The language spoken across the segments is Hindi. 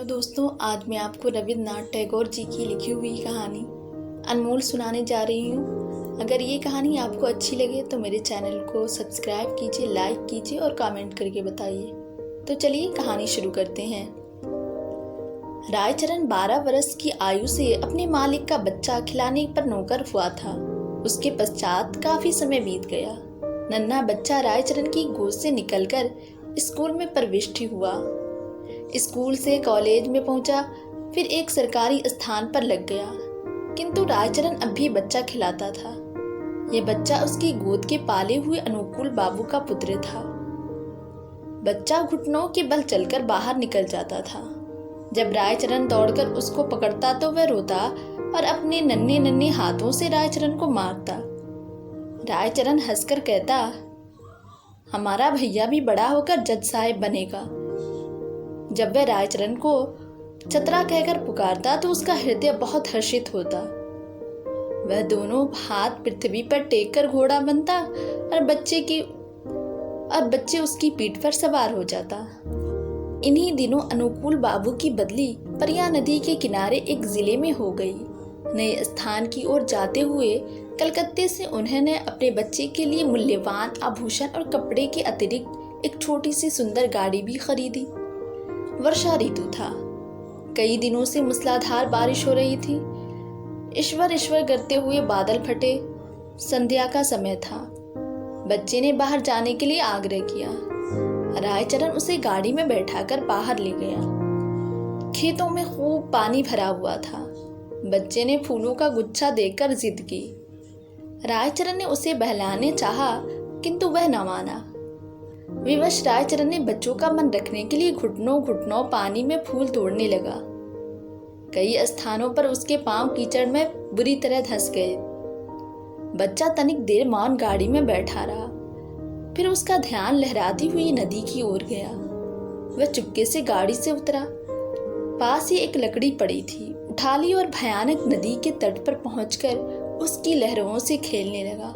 हेलो दोस्तों, आज मैं आपको रविन्द्रनाथ टैगोर जी की लिखी हुई कहानी अनमोल सुनाने जा रही हूँ। अगर ये कहानी आपको अच्छी लगे तो मेरे चैनल को सब्सक्राइब कीजिए, लाइक कीजिए और कमेंट करके बताइए। तो चलिए कहानी शुरू करते हैं। रायचरण 12 वर्ष की आयु से अपने मालिक का बच्चा खिलाने पर नौकर हुआ था। उसके पश्चात काफी समय बीत गया। नन्हा बच्चा रायचरण की गोद से निकलकर स्कूल में प्रविष्ट हुआ। स्कूल से कॉलेज में पहुंचा, फिर एक सरकारी स्थान पर लग गया। किंतु रायचरण अब भी बच्चा खिलाता था। यह बच्चा उसकी गोद के पाले हुए अनुकूल बाबू का पुत्र था। बच्चा घुटनों के बल चलकर बाहर निकल जाता था। जब रायचरण दौड़कर उसको पकड़ता तो वह रोता और अपने नन्हे नन्हे हाथों से रायचरण को मारता। रायचरण हंसकर कहता, हमारा भैया भी बड़ा होकर जज साहब बनेगा। जब वह रायचरण को चतरा कहकर पुकारता तो उसका हृदय बहुत हर्षित होता। वह दोनों हाथ पृथ्वी पर टेक कर घोड़ा बनता और बच्चे उसकी पीठ पर सवार हो जाता। इन्हीं दिनों अनुकूल बाबू की बदली परिया नदी के किनारे एक जिले में हो गई। नए स्थान की ओर जाते हुए कलकत्ते से उन्होंने अपने बच्चे के लिए मूल्यवान आभूषण और कपड़े के अतिरिक्त एक छोटी सी सुंदर गाड़ी भी खरीदी। वर्षा ऋतु था। कई दिनों से मूसलाधार बारिश हो रही थी। ईश्वर ईश्वर करते हुए बादल फटे। संध्या का समय था। बच्चे ने बाहर जाने के लिए आग्रह किया। रायचरण उसे गाड़ी में बैठाकर बाहर ले गया। खेतों में खूब पानी भरा हुआ था। बच्चे ने फूलों का गुच्छा देखकर जिद की। रायचरण ने उसे बहलाने चाहा, किंतु वह न माना। विवश रायचरण ने बच्चों का मन रखने के लिए घुटनों घुटनों पानी में फूल तोड़ने लगा। कई स्थानों पर उसके पांव कीचड़ में बुरी तरह धंस गए। बच्चा तनिक देर मौन गाड़ी में बैठा रहा, फिर उसका ध्यान लहराती हुई नदी की ओर गया। वह चुपके से गाड़ी से उतरा। पास ही एक लकड़ी पड़ी थी, उठा ली और भयानक नदी के तट पर पहुंचकर उसकी लहरों से खेलने लगा।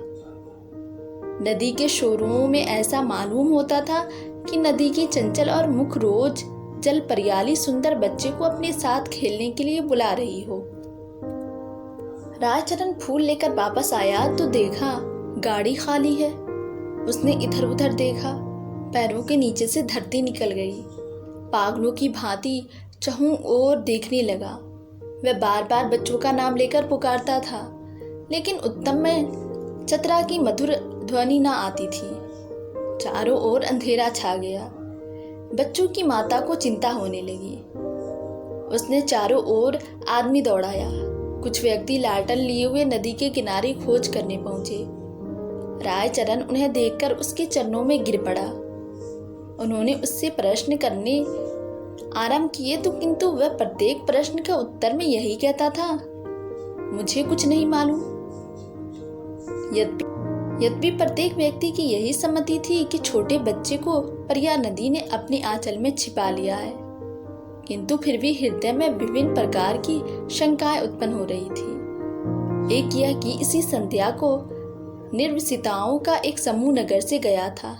नदी के शोरों में ऐसा मालूम होता था कि नदी की चंचल और मुख रोज जल परियाली सुंदर बच्चे को अपने साथ खेलने के लिए बुला रही हो। रायचरण फूल लेकर वापस आया तो देखा गाड़ी खाली है। उसने इधर उधर देखा, पैरों के नीचे से धरती निकल गई। पागलों की भांति चहुं ओर देखने लगा। वह बार बार बच्चों का नाम लेकर पुकारता था, लेकिन उत्तम में चतरा की मधुर ध्वनि न आती थी। चारों ओर अंधेरा छा गया। बच्चों की माता को चिंता होने लगी। उसने चारों ओर आदमी दौड़ाया। कुछ व्यक्ति लालटेन लिए हुए नदी के किनारे खोज करने पहुंचे। रायचरण उन्हें देखकर उसके चरणों में गिर पड़ा। उन्होंने उससे प्रश्न करने आरंभ किए तो किंतु वह प्रत्येक प्रश्न का उत्तर में यही कहता था, मुझे कुछ नहीं मालूम। यद्यपि प्रत्येक व्यक्ति की यही सम्मति थी कि छोटे बच्चे को परिया नदी ने अपने आंचल में छिपा लिया है, किंतु फिर भी हृदय में विभिन्न प्रकार की शंकाएं उत्पन्न हो रही थी। एक यह कि इसी संध्या को निर्वसिताओं का एक समूह नगर से गया था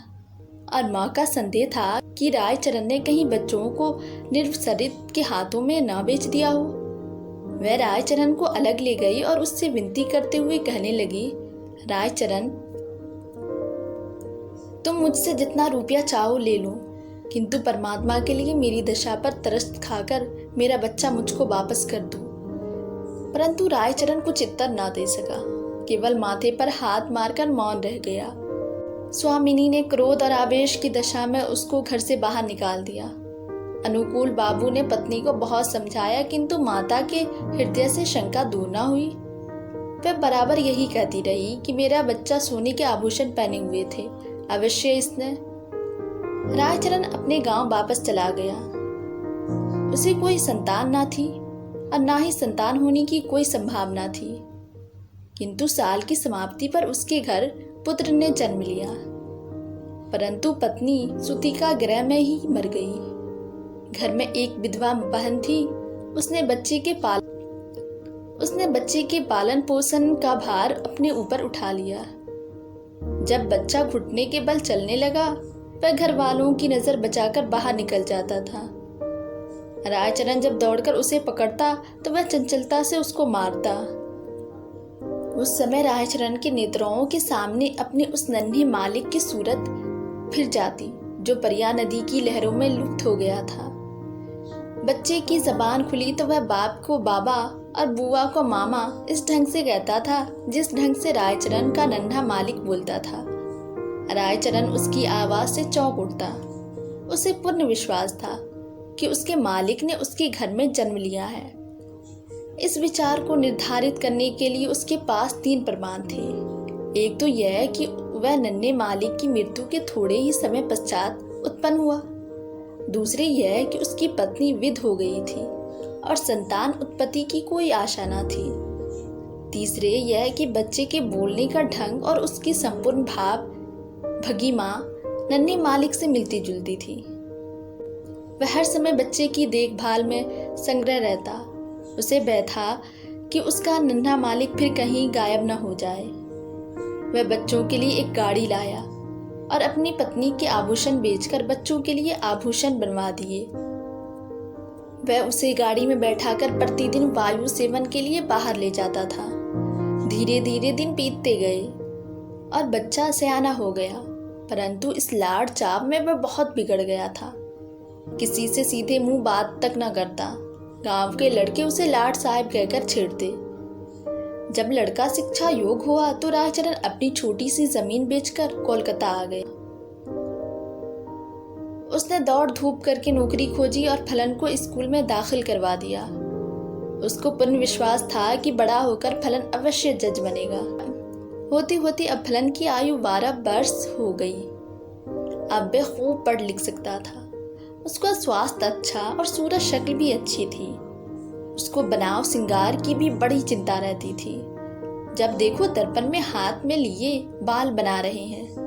और माँ का संदेह था कि रायचरण ने कहीं बच्चों को निर्वसरित के हाथों में न बेच दिया हो। वह रायचरण को अलग ले गई और उससे विनती करते हुए कहने लगी, रायचरण, तुम मुझसे जितना रुपया चाहो ले लो, किंतु परमात्मा के लिए मेरी दशा पर तरस खाकर मेरा बच्चा मुझको वापस कर दो। परंतु रायचरण कुछ उत्तर ना दे सका, केवल माथे पर हाथ मारकर मौन रह गया। स्वामिनी ने क्रोध और आवेश की दशा में उसको घर से बाहर निकाल दिया। अनुकूल बाबू ने पत्नी को बहुत समझाया, किंतु माता के हृदय से शंका दूर न हुई। वह बराबर यही कहती रही कि मेरा बच्चा सोने के आभूषण पहने हुए थे, अवश्य इसने। रायचरण अपने गांव वापस चला गया। उसे कोई संतान ना थी और ना ही संतान होने की कोई संभावना थी, किंतु साल की समाप्ति पर उसके घर पुत्र ने जन्म लिया। परंतु पत्नी सुतिका गृह में ही मर गई। घर में एक विधवा बहन थी। उसने बच्चे के पालन पोषण का भार अपने ऊपर उठा लिया। जब बच्चा घुटने के बल चलने लगा, वह घर वालों की नजर बचाकर बाहर निकल जाता था। रायचरण जब दौड़कर उसे पकड़ता तो वह चंचलता से उसको मारता। उस समय रायचरण के नेत्रों के सामने अपने उस नन्हे मालिक की सूरत फिर जाती जो परिया नदी की लहरों में लुप्त हो गया था। बच्चे की जबान खुली तो वह बाप को बाबा और बुआ को मामा इस ढंग से कहता था जिस ढंग से रायचरण का नन्हा मालिक बोलता था। रायचरण उसकी आवाज से चौंक उठता। उसे पूर्ण विश्वास था कि उसके मालिक ने उसके घर में जन्म लिया है। इस विचार को निर्धारित करने के लिए उसके पास 3 प्रमाण थे। एक तो यह कि वह नन्हे मालिक की मृत्यु के थोड़े ही समय पश्चात उत्पन्न हुआ। दूसरे यह कि उसकी पत्नी विध हो गई थी और संतान उत्पत्ति की कोई आशा न थी। तीसरे यह कि बच्चे के बोलने का ढंग और उसकी संपूर्ण भाव भंगिमा नन्हे मालिक से मिलती जुलती थी। वह हर समय बच्चे की देखभाल में संग्रह रहता। उसे भय था कि उसका नन्हा मालिक फिर कहीं गायब न हो जाए। वह बच्चों के लिए एक गाड़ी लाया और अपनी पत्नी के आभूषण बेचकर बच्चों के लिए आभूषण बनवा दिए। वह उसे गाड़ी में बैठाकर प्रतिदिन वायु सेवन के लिए बाहर ले जाता था। धीरे धीरे दिन बीतते गए और बच्चा सयाना हो गया, परंतु इस लाड़ चाव में वह बहुत बिगड़ गया था। किसी से सीधे मुंह बात तक न करता। गांव के लड़के उसे लाड साहब कहकर छेड़ते। जब लड़का शिक्षा योग्य हुआ तो रायचरण अपनी छोटी सी जमीन बेचकर कोलकाता आ गया। उसने दौड़ धूप करके नौकरी खोजी और फलन को स्कूल में दाखिल करवा दिया। उसको पूर्ण विश्वास था कि बड़ा होकर फलन अवश्य जज बनेगा। होते होते अब फलन की आयु 12 वर्ष हो गई। अब वह खूब पढ़ लिख सकता था। उसका स्वास्थ्य अच्छा और सूरत शक्ल भी अच्छी थी। उसको बनाव सिंगार की भी बड़ी चिंता रहती थी। जब देखो दर्पण में हाथ में लिए बाल बना रहे हैं।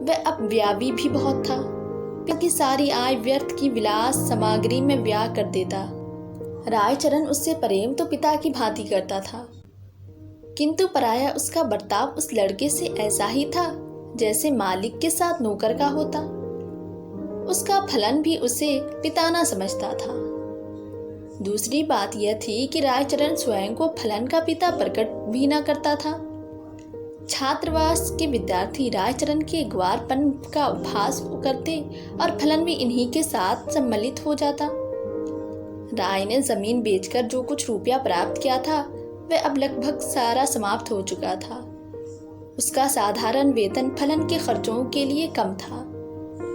वह अब व्यावी भी बहुत था। पिता सारी आय व्यर्थ की विलास सामग्री में ब्याह कर देता। रायचरण उससे प्रेम तो पिता की भांति करता था, किंतु पराया उसका बर्ताव उस लड़के से ऐसा ही था जैसे मालिक के साथ नौकर का होता। उसका फलन भी उसे पिता ना समझता था। दूसरी बात यह थी कि रायचरण स्वयं को फलन का पिता प्रकट भी न करता था। छात्रावास के विद्यार्थी रायचरण के ग्वारपन का उपहास करते और फलन भी इन्हीं के साथ सम्मिलित हो जाता। राय ने जमीन बेचकर जो कुछ रुपया प्राप्त किया था वह अब लगभग सारा समाप्त हो चुका था। उसका साधारण वेतन फलन के खर्चों के लिए कम था।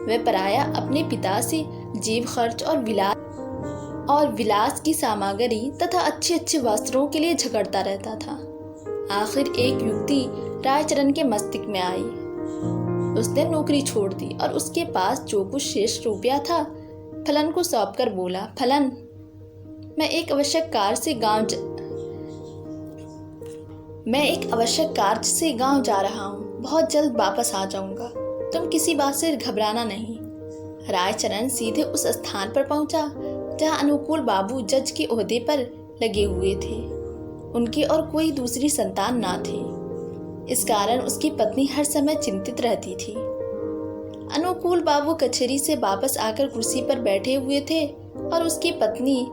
वह पराया अपने पिता से जेब खर्च और विलास की सामग्री तथा अच्छे अच्छे वस्त्रों के लिए झगड़ता रहता था। आखिर एक युक्ति रायचरण के मस्तिष्क में आई। उसने नौकरी छोड़ दी और उसके पास जो कुछ शेष रुपया था फलन को सौंपकर बोला, फलन, मैं एक आवश्यक कार्य से गांव जा रहा हूँ। बहुत जल्द वापस आ जाऊंगा। तुम किसी बात से घबराना नहीं। रायचरण सीधे उस स्थान पर पहुंचा जहां अनुकूल बाबू जज के ओहदे पर लगे हुए थे। उनकी और कोई दूसरी संतान ना थी। इस कारण उसकी पत्नी हर समय चिंतित रहती थी। अनुकूल बाबू कचहरी से वापस आकर कुर्सी पर बैठे हुए थे और उसकी पत्नी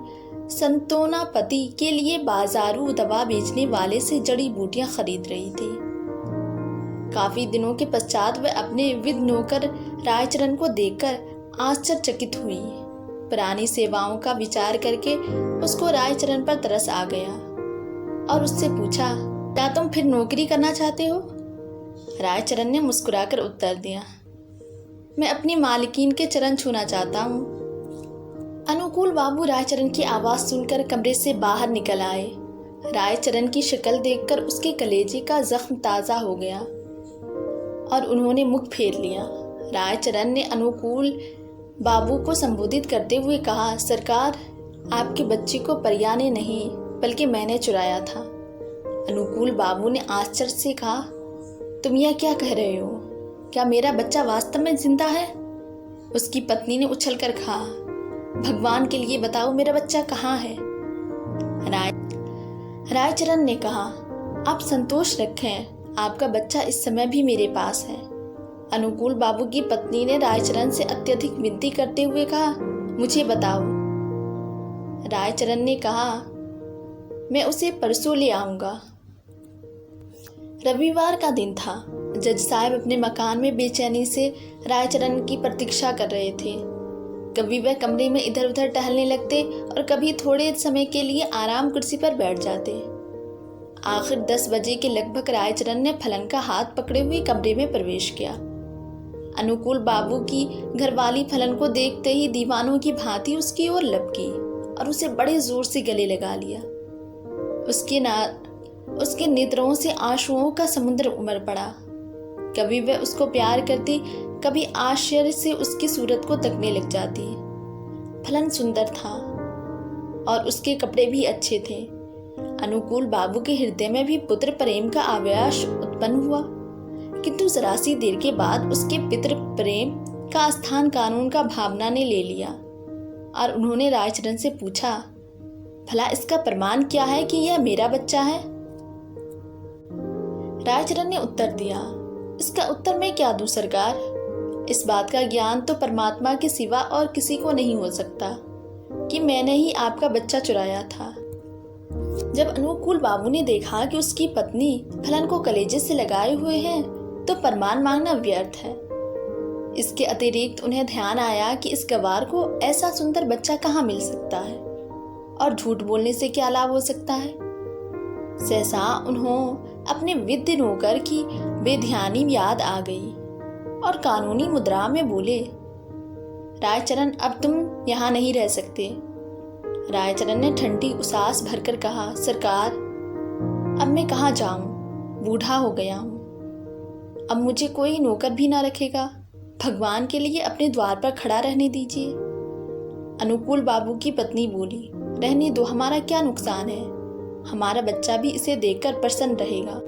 संतोनापति के लिए बाजारू दवा बेचने वाले से जड़ी बूटियां खरीद रही थी। काफी दिनों के पश्चात वह अपने विध नौकर रायचरण को देखकर आश्चर्यचकित हुई। पुरानी सेवाओं का विचार करके उसको रायचरण पर तरस आ गया और उससे पूछा, क्या तुम फिर नौकरी करना चाहते हो? रायचरण ने मुस्कुराकर उत्तर दिया, मैं अपनी मालिकीन के चरण छूना चाहता हूँ। अनुकूल बाबू रायचरण की आवाज सुनकर कमरे से बाहर निकल आए। रायचरण की शक्ल देखकर उसके कलेजे का जख्म ताज़ा हो गया और उन्होंने मुख फेर लिया। रायचरण ने अनुकूल बाबू को संबोधित करते हुए कहा, सरकार, आपके बच्चे को परिया ने नहीं बल्कि मैंने चुराया था। अनुकूल बाबू ने आश्चर्य से कहा, तुम यह क्या कह रहे हो? क्या मेरा बच्चा वास्तव में जिंदा है? उसकी पत्नी ने उछलकर कहा, भगवान के लिए बताओ, मेरा बच्चा कहाँ है? रायचरण ने कहा, आप संतोष रखें, आपका बच्चा इस समय भी मेरे पास है। अनुकूल बाबू की पत्नी ने रायचरण से अत्यधिक विनती करते हुए कहा, मुझे बताओ। रायचरण ने कहा, मैं उसे परसों ले आऊँगा। रविवार का दिन था। जज साहब अपने मकान में बेचैनी से रायचरण की प्रतीक्षा कर रहे थे। कभी वह कमरे में इधर उधर टहलने लगते और कभी थोड़े समय के लिए आराम कुर्सी पर बैठ जाते। आखिर 10 बजे के लगभग रायचरण ने फलन का हाथ पकड़े हुए कमरे में प्रवेश किया। अनुकूल बाबू की घरवाली फलन को देखते ही दीवानों की भांति उसकी ओर लपकी और उसे बड़े जोर से गले लगा लिया। उसके नेत्रों से आंसुओं का समुद्र उमड़ पड़ा। कभी वह उसको प्यार करती, कभी आश्चर्य से उसकी सूरत को तकने लग जाती। फलन सुंदर था और उसके कपड़े भी अच्छे थे। अनुकूल बाबू के हृदय में भी पुत्र प्रेम का आवेश उत्पन्न हुआ, किंतु जरा सी देर के बाद उसके पितृ प्रेम का स्थान कानून का भावना ने ले लिया और उन्होंने रायचरण से पूछा, भला इसका प्रमाण क्या है कि यह मेरा बच्चा है? रायचरण ने उत्तर दिया, इसका उत्तर मैं क्या दूं सरकार? इस बात का ज्ञान तो परमात्मा के सिवा और किसी को नहीं हो सकता कि मैंने ही आपका बच्चा चुराया था। जब अनुकूल बाबू ने देखा कि उसकी पत्नी फलन को कलेजे से लगाए हुए है तो प्रमाण मांगना व्यर्थ है। इसके अतिरिक्त उन्हें ध्यान आया कि इस गवार को ऐसा सुंदर बच्चा कहाँ मिल सकता है और झूठ बोलने से क्या लाभ हो सकता है। सहसा उन्होंने अपने विद्य नौकर की बेध्यानी याद आ गई और कानूनी मुद्रा में बोले, रायचरण अब तुम यहाँ नहीं रह सकते। रायचरण ने ठंडी उसास भरकर कहा, सरकार अब मैं कहाँ जाऊँ, बूढ़ा हो गया हूँ। अब मुझे कोई नौकर भी ना रखेगा। भगवान के लिए अपने द्वार पर खड़ा रहने दीजिए। अनुकूल बाबू की पत्नी बोली, रहने दो, हमारा क्या नुकसान है, हमारा बच्चा भी इसे देखकर प्रसन्न रहेगा।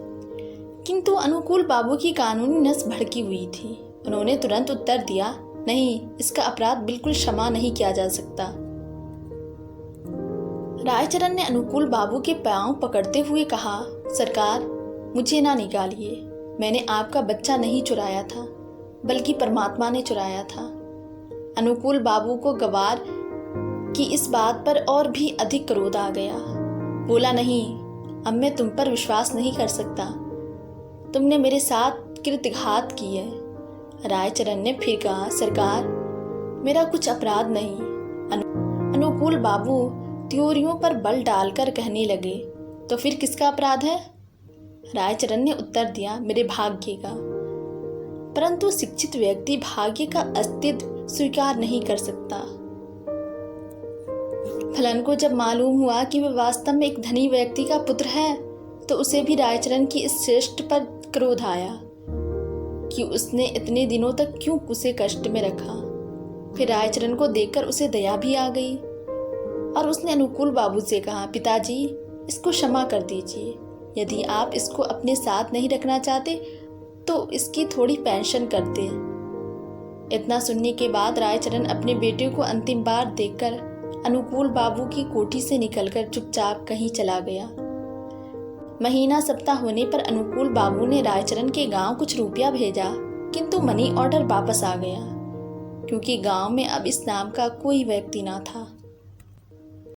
किंतु अनुकूल बाबू की कानूनी नस भड़की हुई थी। उन्होंने तुरंत उत्तर दिया, नहीं, इसका अपराध बिल्कुल क्षमा नहीं किया जा सकता। रायचरण ने अनुकूल बाबू के पांव पकड़ते हुए कहा, सरकार मुझे ना निकालिए, मैंने आपका बच्चा नहीं चुराया था, बल्कि परमात्मा ने चुराया था। अनुकूल बाबू को गवार की इस बात पर और भी अधिक क्रोध आ गया। बोला, नहीं, अब मैं तुम पर विश्वास नहीं कर सकता, तुमने मेरे साथ कृतघात की है। रायचरण ने फिर कहा, सरकार मेरा कुछ अपराध नहीं। अनुकूल बाबू त्योरियों पर बल डालकर कहने लगे, तो फिर किसका अपराध है? रायचरण ने उत्तर दिया, मेरे भाग्य का। परंतु शिक्षित व्यक्ति भाग्य का अस्तित्व स्वीकार नहीं कर सकता। फलन को जब मालूम हुआ कि वह वास्तव में एक धनी व्यक्ति का पुत्र है तो उसे भी रायचरण की इस श्रेष्ठ पर क्रोध आया कि उसने इतने दिनों तक क्यों उसे कष्ट में रखा। फिर रायचरण को देखकर उसे दया भी आ गई और उसने अनुकूल बाबू से कहा, पिताजी इसको क्षमा कर दीजिए, यदि आप इसको अपने साथ नहीं रखना चाहते तो इसकी थोड़ी पेंशन करते। इतना सुनने के बाद रायचरण अपने बेटे को अंतिम बार देखकर अनुकूल बाबू की कोठी से निकलकर चुपचाप कहीं चला गया। महीना सप्ताह होने पर अनुकूल बाबू ने रायचरण के गांव कुछ रुपया भेजा, किंतु मनी ऑर्डर वापस आ गया, क्योंकि गांव में अब इस नाम का कोई व्यक्ति ना था।